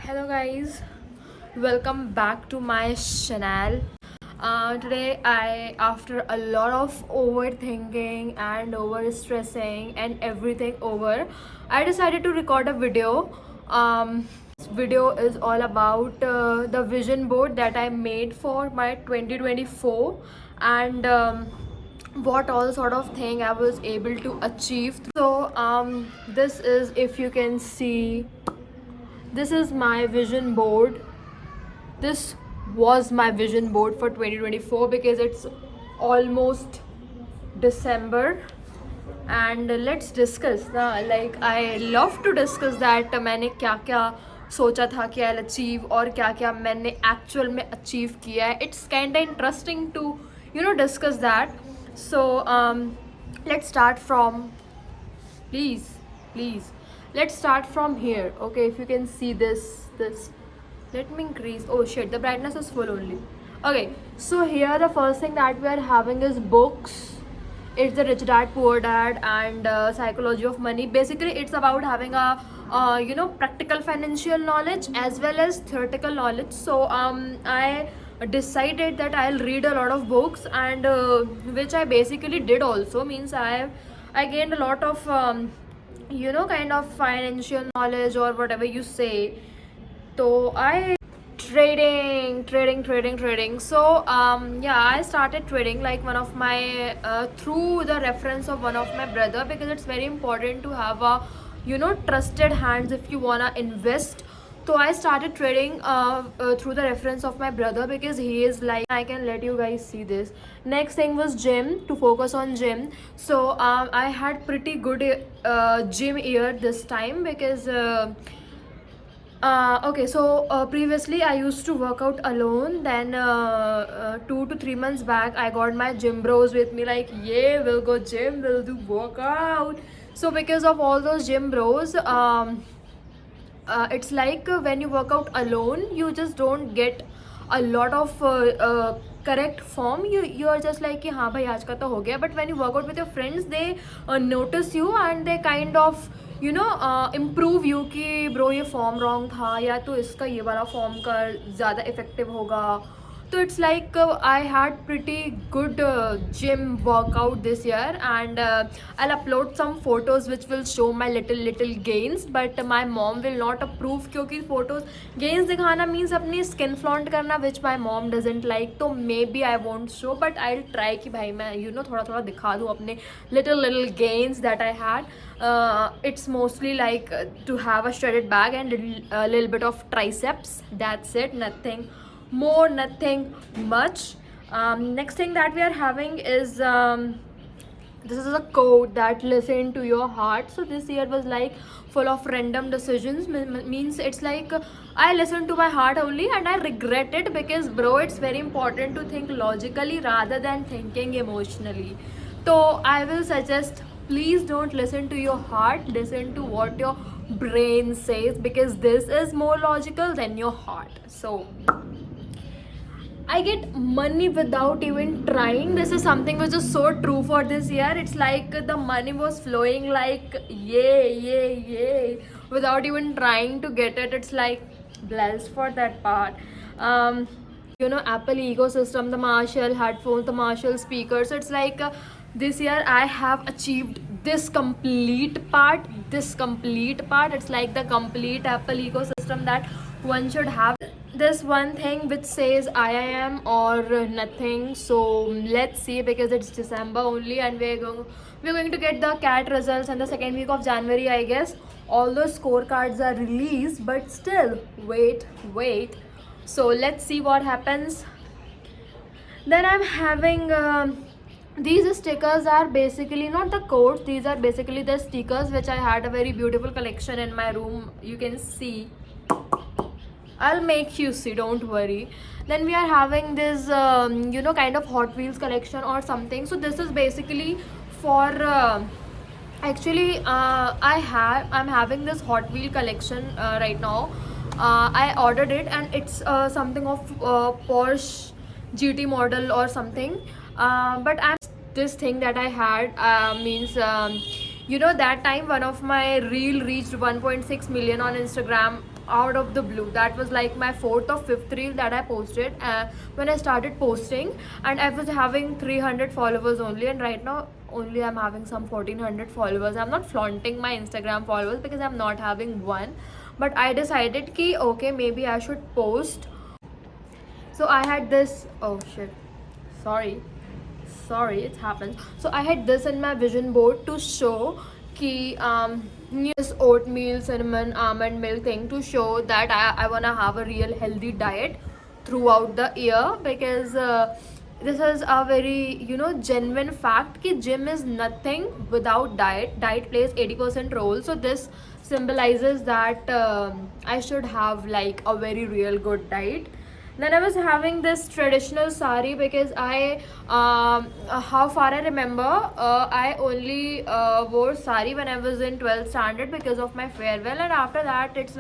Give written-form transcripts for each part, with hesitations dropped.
Hello guys, welcome back to my channel. Today after a lot of overthinking and over stressing and everything over, I decided to record a video. This video is all about the vision board that I made for my 2024 and what all sort of thing I was able to achieve. So this is, if you can see, this is my vision board. This was my vision board for 2024 because it's almost December. And let's discuss ना, like I love to discuss that मैंने क्या क्या सोचा था कि I'll achieve और क्या क्या मैंने actual में achieve किया है. It's kind of interesting to discuss that. So let's start from, please let's start from here. Okay, if you can see this, let me increase. Oh shit, the brightness is full only. Okay, so here the first thing that we are having is books. It's the Rich Dad Poor Dad and Psychology of Money. Basically it's about having a practical financial knowledge as well as theoretical knowledge. So I decided that I'll read a lot of books, and which I basically did also. Means I gained a lot of kind of financial knowledge or whatever you say. So I trading. So yeah, I started trading like one of my through the reference of one of my brother, because it's very important to have a trusted hands if you wanna invest. So I started trading through the reference of my brother, because he is like, I can let you guys see this. Next thing was gym, to focus on gym. So I had pretty good gym year this time, because okay, so previously I used to work out alone. Then 2 to 3 months back, I got my gym bros with me, like, yeah, we'll go gym, we'll do workout. So because of all those gym bros, it's like when you work out alone, you just don't get a lot of correct form. You are just like कि हाँ भाई आज का तो हो गया. But when you work out with your friends, they notice you and they kind of improve you कि bro ये form wrong था, या तो इसका ये वाला form कर ज़्यादा effective होगा. So it's like I had pretty good gym workout this year, and I'll upload some photos which will show my little gains. But my mom will not approve, क्योंकि photos gains दिखाना means अपनी skin flaunt करना, which my mom doesn't like. तो maybe I won't show, but I'll try कि भाई मैं थोड़ा दिखा दूँ अपने little gains that I had. It's mostly like to have a shredded bag and a little bit of triceps. That's it, nothing more, nothing much. Next thing that we are having is this is a quote that listen to your heart. So this year was like full of random decisions. Means it's like I listened to my heart only, and I regret it, because bro, it's very important to think logically rather than thinking emotionally. So I will suggest, please don't listen to your heart, listen to what your brain says, because this is more logical than your heart. So I get money without even trying. This is something which is so true for this year. It's like the money was flowing like yay, without even trying to get it. It's like blessed for that part. Apple ecosystem, the Marshall headphones, the Marshall speakers. So it's like this year I have achieved this complete part. It's like the complete Apple ecosystem that one should have. This one thing which says IIM or nothing. So let's see, because it's December only, and we're going to get the CAT results in the second week of January, I guess. All those scorecards are released, but still wait. So let's see what happens. Then I'm having these stickers are basically not the quotes, these are basically the stickers which I had a very beautiful collection in my room. You can see, I'll make you see, don't worry. Then we are having this kind of Hot Wheels collection or something. So this is basically for actually I'm having this Hot Wheel collection right now. I ordered it, and it's something of Porsche GT model or something. But I'm this thing that I had means that time one of my reel reached 1.6 million on Instagram. out of the blue. That was like my fourth or fifth reel that I posted when I started posting, and I was having 300 followers only, and right now only I'm having some 1400 followers. I'm not flaunting my Instagram followers because I'm not having one, but I decided ki okay, maybe I should post. So I had this, oh shit, sorry, it happens. So I had this in my vision board to show ki this oatmeal cinnamon almond milk thing, to show that I wanna have a real healthy diet throughout the year, because this is a very genuine fact ki gym is nothing without diet plays 80% role. So this symbolizes that I should have like a very real good diet. Then I was having this traditional sari because how far I remember, I only wore sari when I was in 12th standard because of my farewell, and after that it's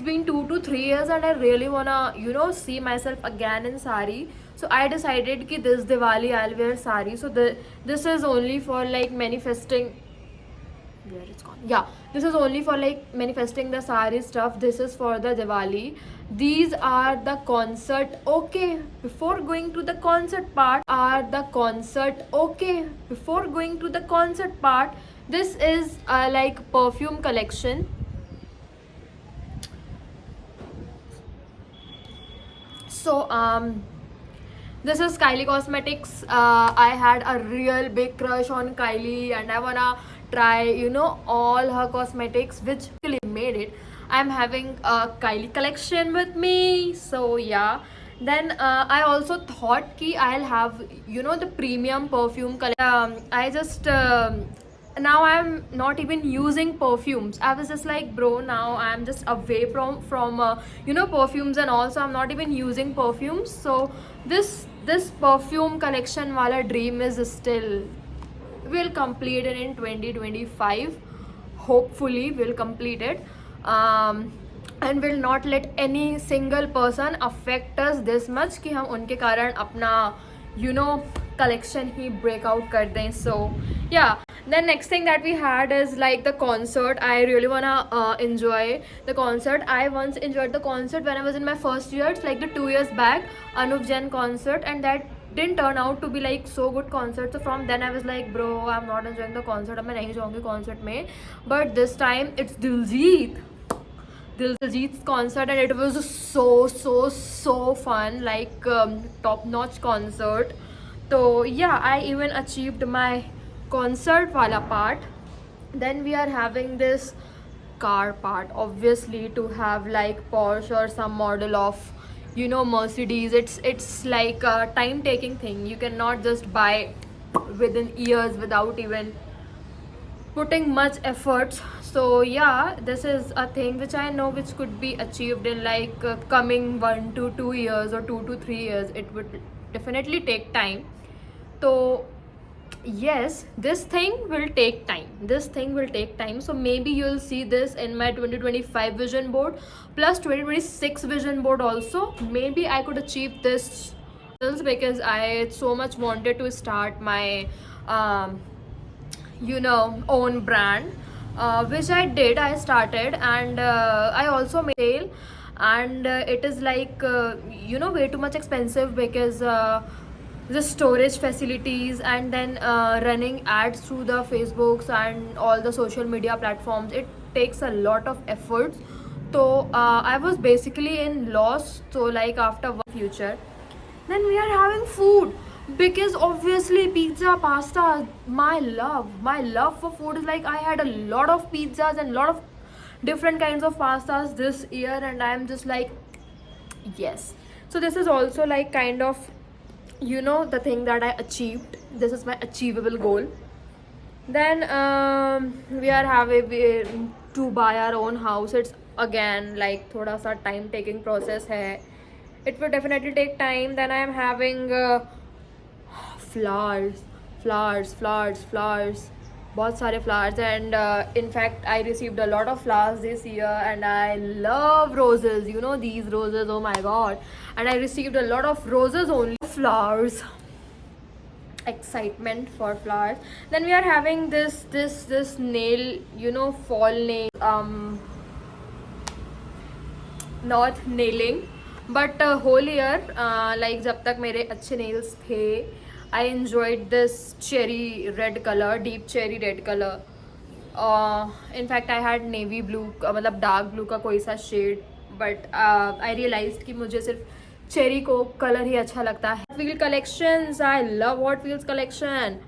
been 2 to 3 years, and I really wanna see myself again in sari. So I decided ki this Diwali I'll wear sari. So this is only for like manifesting. Where it's gone? Yeah, this is only for like manifesting the sari stuff. This is for the Diwali. These are the concert. Okay, before going to the concert part, this is like perfume collection. So this is Kylie Cosmetics. I had a real big crush on Kylie, and I wanna try all her cosmetics, which really made it. I'm having a Kylie collection with me, so yeah. Then I also thought ki I'll have the premium perfume collection. I just now I'm not even using perfumes. I was just like, bro, now I'm just away from perfumes, and also I'm not even using perfumes. So this perfume collection wala dream is still, will complete it in 2025. Hopefully we'll complete it, and will not let any single person affect us this much कि हम उनके कारण अपना collection ही break out कर दें. So yeah. Then next thing that we had is like the concert. I really wanna enjoy the concert. I once enjoyed the concert when I was in my first year. It's like the 2 years back Anup Jain concert, and that didn't turn out to be like so good concert. So from then I was like, bro, I'm not enjoying the concert. अब मैं नहीं जाऊँगी concert में. But this time it's Diljit's concert, and it was so fun, like top-notch concert. So yeah, I even achieved my concert wala part. Then we are having this car part, obviously, to have like Porsche or some model of Mercedes. It's like a time taking thing. You cannot just buy within years without even putting much efforts. So yeah, this is a thing which I know which could be achieved in like coming 1 to 2 years or 2 to 3 years. It would definitely take time. So yes, this thing will take time. So maybe you'll see this in my 2025 vision board plus 2026 vision board also. Maybe I could achieve this because I so much wanted to start my own brand, which I did. I started, and I also made sale, and it is like way too much expensive because the storage facilities, and then running ads through the Facebooks and all the social media platforms, it takes a lot of effort. So I was basically in loss. So like after one future, then we are having food, because obviously pizza, pasta, my love for food is like, I had a lot of pizzas and a lot of different kinds of pastas this year, and I'm just like, yes. So this is also like kind of the thing that I achieved. This is my achievable goal. Then we are having to buy our own house. It's again like thoda sa time taking process hai. It will definitely take time. Then I am having flowers, बहुत सारे flowers, and in fact I received a lot of flowers this year, and I love roses, these roses, oh my god, and I received a lot of roses, only flowers, excitement for flowers. Then we are having this nail, fall nail, not nailing but whole year like जब तक मेरे अच्छे nails थे I enjoyed this cherry red colour, deep cherry red colour. In fact I had navy blue, मतलब dark blue का कोई सा shade, but I realise कि मुझे सिर्फ चेरी को कलर ही अच्छा लगता है. Hot Wheels collections, I love Hot Wheels collection,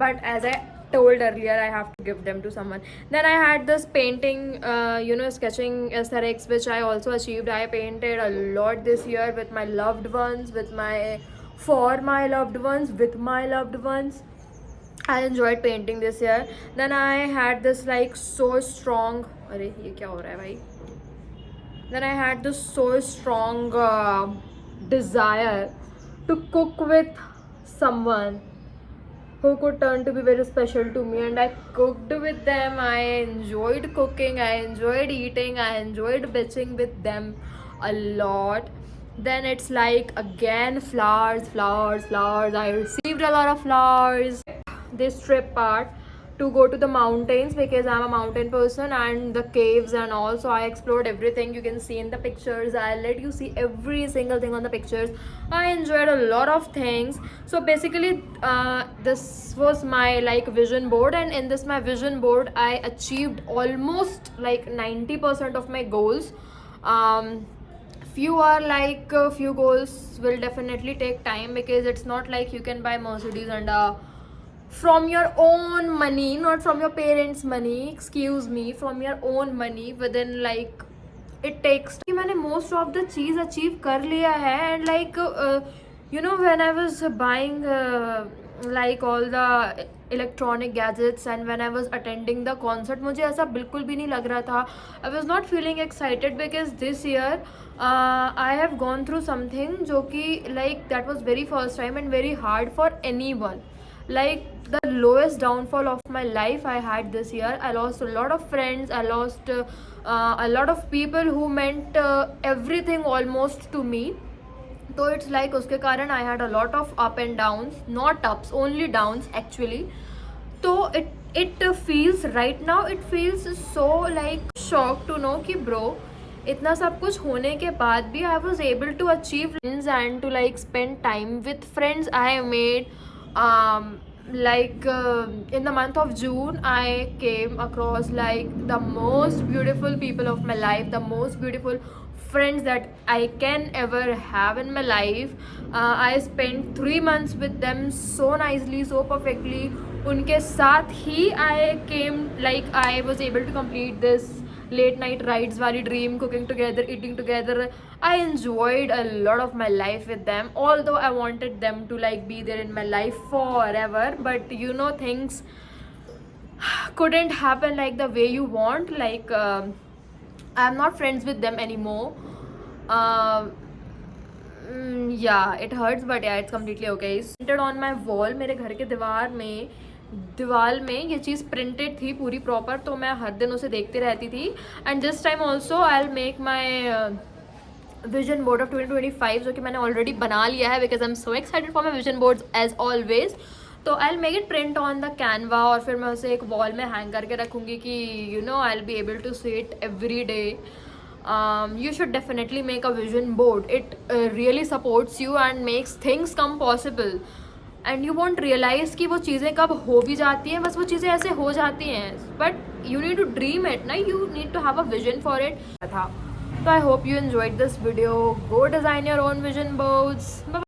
but as I told earlier, I have to give them to someone. Then I had this painting, sketching aesthetics, which I also achieved. I painted a lot this year with my loved ones, for my loved ones, with my loved ones. I enjoyed painting this year. Then I had this like so strong. अरे ये क्या हो रहा है भाई? Then I had this so strong desire to cook with someone who could turn to be very special to me, and I cooked with them. I enjoyed cooking, I enjoyed eating, I enjoyed bitching with them a lot. Then it's like again flowers, flowers, flowers. I received a lot of flowers. This trip part to go to the mountains, because I'm a mountain person, and the caves and all, so I explored everything you can see in the pictures. I'll let you see every single thing on the pictures. I enjoyed a lot of things. So basically this was my like vision board, and in this my vision board I achieved almost like 90% of my goals. Few goals will definitely take time, because it's not like you can buy Mercedes and from your own money, not from your parents money, excuse me, from your own money within like it takes. मैंने most of the cheese achieve कर लिया है, and like when I was buying like all the electronic gadgets and when I was attending the concert, मुझे ऐसा बिल्कुल भी नहीं लग रहा था. I was not feeling excited, because this year I have gone through something जो कि like that was very first time and very hard for anyone. Like the lowest downfall of my life I had this year. I lost a lot of friends, I lost a lot of people who meant everything almost to me. So it's like उसके कारण I had a lot of up and downs, not ups, only downs actually. So it feels right now, it feels so like shocked to know कि bro, इतना सब कुछ होने के बाद भी I was able to achieve things and to like spend time with friends I made. In the month of June, I came across like the most beautiful people of my life, the most beautiful friends that I can ever have in my life. I spent 3 months with them so nicely, so perfectly. उनके साथ ही I was able to complete this late night rides wali dream, cooking together, eating together. I enjoyed a lot of my life with them, although I wanted them to like be there in my life forever, but things couldn't happen like the way you want. I'm not friends with them anymore. Yeah, it hurts, but yeah, it's completely okay. Printed on my wall, मेरे घर के दीवार में ये चीज़ printed थी पूरी proper, तो मैं हर दिन उसे देखती रहती थी. And this time also I will make my vision board of 2025, जो कि मैंने ऑलरेडी बना लिया है, because I am so excited for my vision boards as always. तो I will make it print on the Canva, और फिर मैं उसे एक वॉल में हैंग करके रखूँगी कि I will be able to see it every day. You should definitely make a vision board. It really supports you and makes things come possible. And you won't realize कि वो चीज़ें कब हो भी जाती हैं, बस वो चीज़ें ऐसे हो जाती हैं. But you need to dream it, ना? You need to have a vision for it. So I hope you enjoyed this video. Go design your own vision boards. Bye.